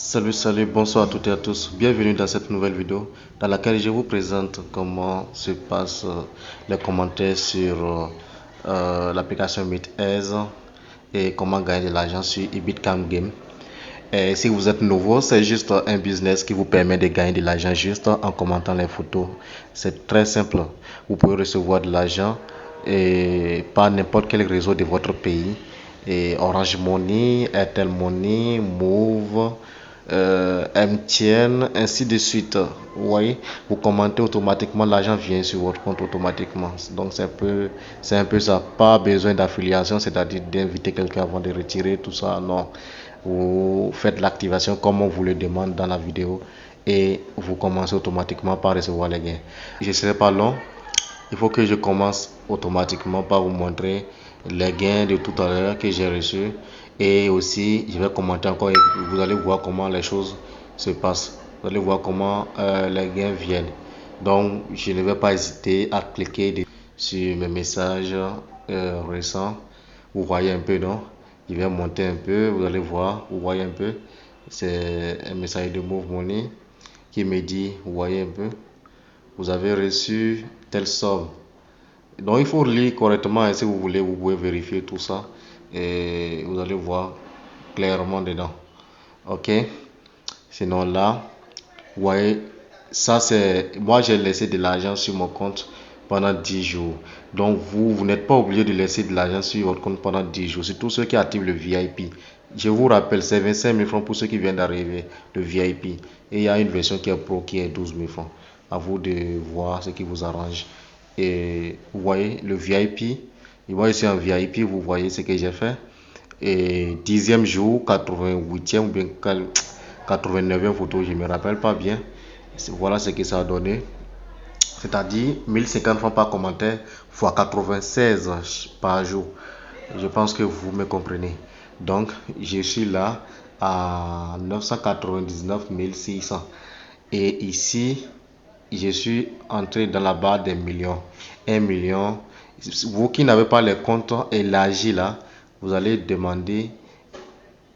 Salut, bonsoir à toutes et à tous. Bienvenue dans cette nouvelle vidéo dans laquelle je vous présente comment se passent les commentaires sur l'application MeetEase et comment gagner de l'argent sur Ibitcam Game. Et si vous êtes nouveau, c'est juste un business qui vous permet de gagner de l'argent juste en commentant les photos. C'est très simple. Vous pouvez recevoir de l'argent et par n'importe quel réseau de votre pays. Et Orange Money, Airtel Money, Move, MTN, ainsi de suite. Vous voyez, vous commentez automatiquement, l'argent vient sur votre compte automatiquement. Donc c'est un peu ça. Pas besoin d'affiliation, c'est-à-dire d'inviter quelqu'un avant de retirer tout ça. Non, vous faites l'activation comme on vous le demande dans la vidéo et vous commencez automatiquement par recevoir les gains. Je ne serai pas long. Il faut que je commence automatiquement par vous montrer les gains de tout à l'heure que j'ai reçus. Et aussi, je vais commenter encore et vous allez voir comment les choses se passent. Vous allez voir comment les gains viennent. Donc, je ne vais pas hésiter à cliquer sur mes messages récents. Vous voyez un peu, non? Je vais monter un peu, vous allez voir, vous voyez un peu. C'est un message de Move Money qui me dit, vous voyez un peu, vous avez reçu telle somme. Donc il faut lire correctement et si vous voulez, vous pouvez vérifier tout ça et vous allez voir clairement dedans. Ok. Sinon là, vous voyez, ça c'est, moi j'ai laissé de l'argent sur mon compte pendant 10 jours. Donc vous n'êtes pas obligé de laisser de l'argent sur votre compte pendant 10 jours. C'est tous ceux qui activent le VIP. Je vous rappelle, c'est 25 000 francs pour ceux qui viennent d'arriver, le VIP. Et il y a une version qui est pro qui est 12 000 francs. À vous de voir ce qui vous arrange. Et vous voyez le VIP. Je vois ici un VIP, vous voyez ce que j'ai fait. Et 10e jour, 88e ou bien 89e photo, je ne me rappelle pas bien. Voilà ce que ça a donné. C'est-à-dire 1050 francs par commentaire fois 96 par jour. Je pense que vous me comprenez. Donc, je suis là à 999 600. Et ici, je suis entré dans la barre des millions. 1 million. Vous qui n'avez pas les comptes élargis là, vous allez demander,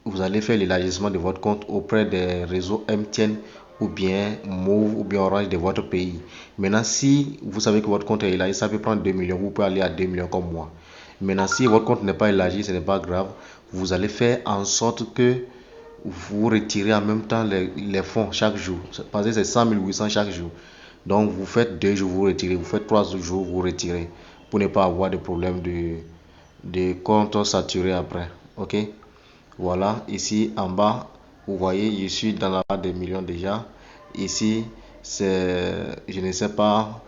vous allez faire l'élargissement de votre compte auprès des réseaux MTN ou bien Move ou bien Orange de votre pays. Maintenant, si vous savez que votre compte est élargi, ça peut prendre 2 millions, vous pouvez aller à 2 millions comme moi. Maintenant, si votre compte n'est pas élargi, ce n'est pas grave. Vous allez faire en sorte que vous retirez en même temps les fonds chaque jour. Parce que c'est 100 800 chaque jour. Donc, vous faites 2 jours, vous retirez. Vous faites 3 jours, vous retirez. Pour ne pas avoir de problème de compte saturé après. Ok? Voilà, ici en bas, vous voyez, je suis dans la barre des millions déjà. Ici, c'est, je ne sais pas,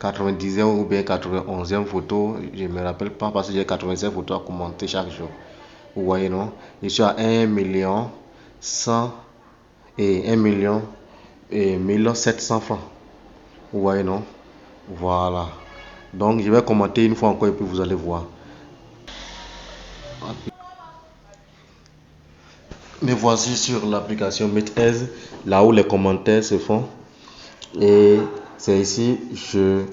90e ou bien 91e photo, je ne me rappelle pas parce que j'ai 87 photos à commenter chaque jour. Vous voyez, non? Je suis à 1 million 100 et 1 million et 1700 francs. Vous voyez, non? Voilà. Donc, je vais commenter une fois encore et puis vous allez voir. Me voici sur l'application MeetEase, là où les commentaires se font. Et c'est ici, je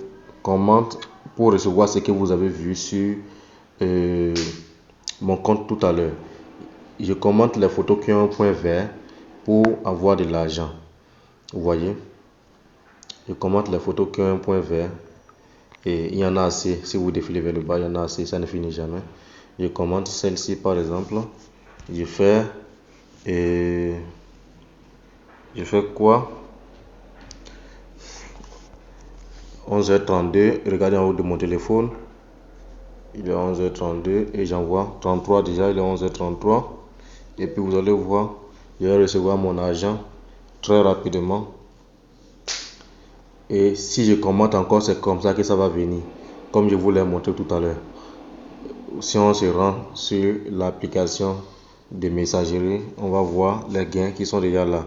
commente pour recevoir ce que vous avez vu sur euh, mon compte tout à l'heure. Je commente les photos qui ont un point vert pour avoir de l'argent. Vous voyez, je commente les photos qui ont un point vert. Et il y en a assez. Si vous défilez vers le bas, il y en a assez. Ça ne finit jamais. Je commente celle-ci par exemple. Je fais et je fais quoi? 11h32, regardez en haut de mon téléphone, il est 11h32 et j'envoie 33 déjà, il est 11h33 et puis vous allez voir, je vais recevoir mon argent très rapidement et si je commente encore c'est comme ça que ça va venir, comme je vous l'ai montré tout à l'heure. Si on se rend sur l'application de messagerie, on va voir les gains qui sont déjà là.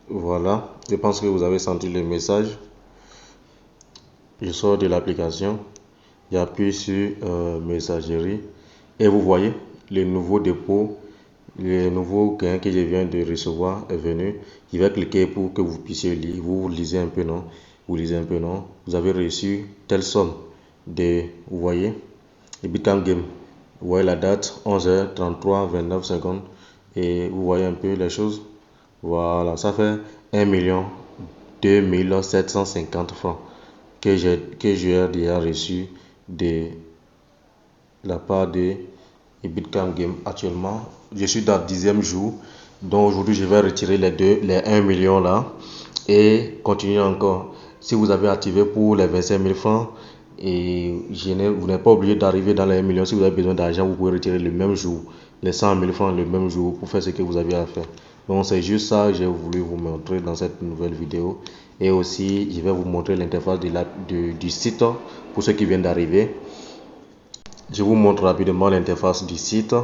Voilà, je pense que vous avez senti le message. Je sors de l'application, j'appuie sur messagerie et vous voyez le nouveau dépôt, le nouveau gain que je viens de recevoir est venu. Je vais cliquer pour que vous puissiez lire. Vous lisez un peu, non? Vous lisez un peu, non? Vous avez reçu telle somme de, vous voyez, Ibitcam Game. Vous voyez la date 11h33 29 secondes et vous voyez un peu les choses. Voilà, ça fait 1 2 750 francs que j'ai déjà reçu de la part de Bitcam Game. Actuellement, je suis dans le 10e jour. Donc aujourd'hui, je vais retirer les 1 million là et continuer encore. Si vous avez activé pour les 25 000 francs, et vous n'êtes pas obligé d'arriver dans les 1 million. Si vous avez besoin d'argent, vous pouvez retirer le même jour, les 100 000 francs le même jour pour faire ce que vous avez à faire. Donc c'est juste ça que j'ai voulu vous montrer dans cette nouvelle vidéo. Et aussi, je vais vous montrer l'interface du site pour ceux qui viennent d'arriver. Je vous montre rapidement l'interface du site.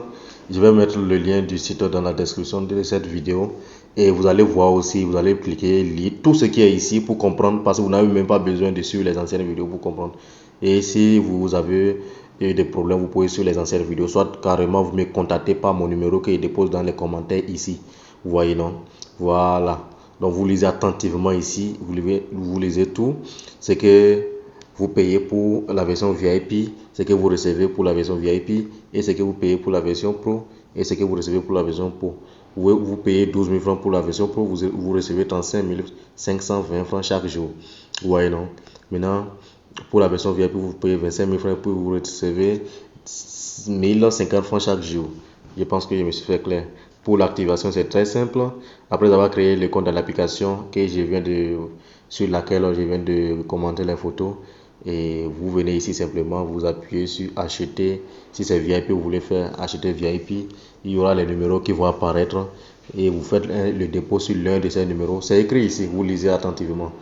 Je vais mettre le lien du site dans la description de cette vidéo. Et vous allez voir aussi, vous allez cliquer, lire tout ce qui est ici pour comprendre, parce que vous n'avez même pas besoin de suivre les anciennes vidéos pour comprendre. Et si vous avez des problèmes, vous pouvez suivre les anciennes vidéos, soit carrément vous me contactez par mon numéro que je dépose dans les commentaires ici. Vous voyez, non? Voilà. Donc vous lisez attentivement ici, vous lisez tout. C'est que vous payez pour la version VIP, ce que vous recevez pour la version VIP, et ce que vous payez pour la version Pro, et ce que vous recevez pour la version Pro. Vous payez 12 000 francs pour la version Pro, vous recevez 35 520 francs chaque jour. Vous voyez, non? Maintenant, pour la version VIP, vous payez 25 000 francs, puis vous recevez 1050 francs chaque jour. Je pense que je me suis fait clair. Pour l'activation, c'est très simple. Après avoir créé le compte dans l'application sur laquelle je viens de commenter les photos, et vous venez ici simplement, vous appuyez sur acheter. Si c'est VIP, vous voulez faire acheter VIP, il y aura les numéros qui vont apparaître et vous faites le dépôt sur l'un de ces numéros. C'est écrit ici, vous lisez attentivement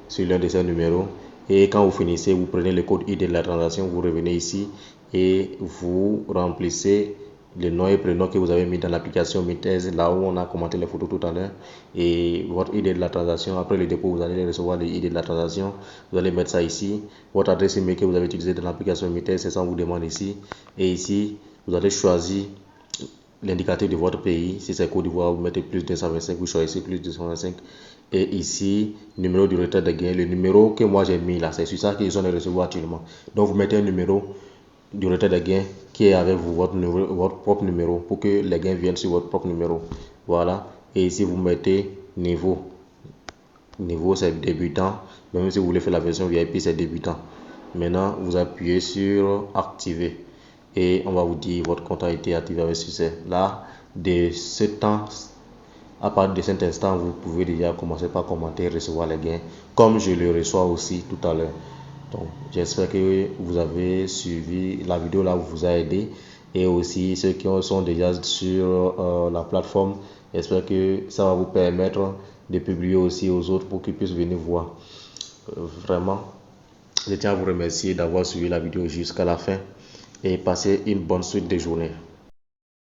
sur l'un de ces numéros. Et quand vous finissez, vous prenez le code ID de la transaction, vous revenez ici et vous remplissez le nom et prénom que vous avez mis dans l'application Mitez, là où on a commenté les photos tout à l'heure, et votre ID de la transaction. Après le dépôt, vous allez recevoir le ID de la transaction, vous allez mettre ça ici, votre adresse email que vous avez utilisée dans l'application Mitez, c'est ça on vous demande ici, et ici vous allez choisir l'indicateur de votre pays. Si c'est Côte d'Ivoire, vous mettez plus 225, vous choisissez plus 225. Et ici, numéro du retrait de gain, le numéro que moi j'ai mis là, c'est sur ça qu'ils sont les recevoir actuellement. Donc vous mettez un numéro du retrait de gain qui est avec vous, votre propre numéro, pour que les gains viennent sur votre propre numéro. Voilà. Et ici vous mettez niveau. Niveau c'est débutant. Même si vous voulez faire la version VIP, c'est débutant. Maintenant, vous appuyez sur activer. Et on va vous dire votre compte a été activé avec succès. Là, de ce temps, à partir de cet instant, vous pouvez déjà commencer par commenter et recevoir les gains, comme je le reçois aussi tout à l'heure. Donc, j'espère que vous avez suivi la vidéo là, vous a aidé. Et aussi, ceux qui sont déjà sur la plateforme, j'espère que ça va vous permettre de publier aussi aux autres pour qu'ils puissent venir voir. Vraiment, je tiens à vous remercier d'avoir suivi la vidéo jusqu'à la fin et passer une bonne suite de journée.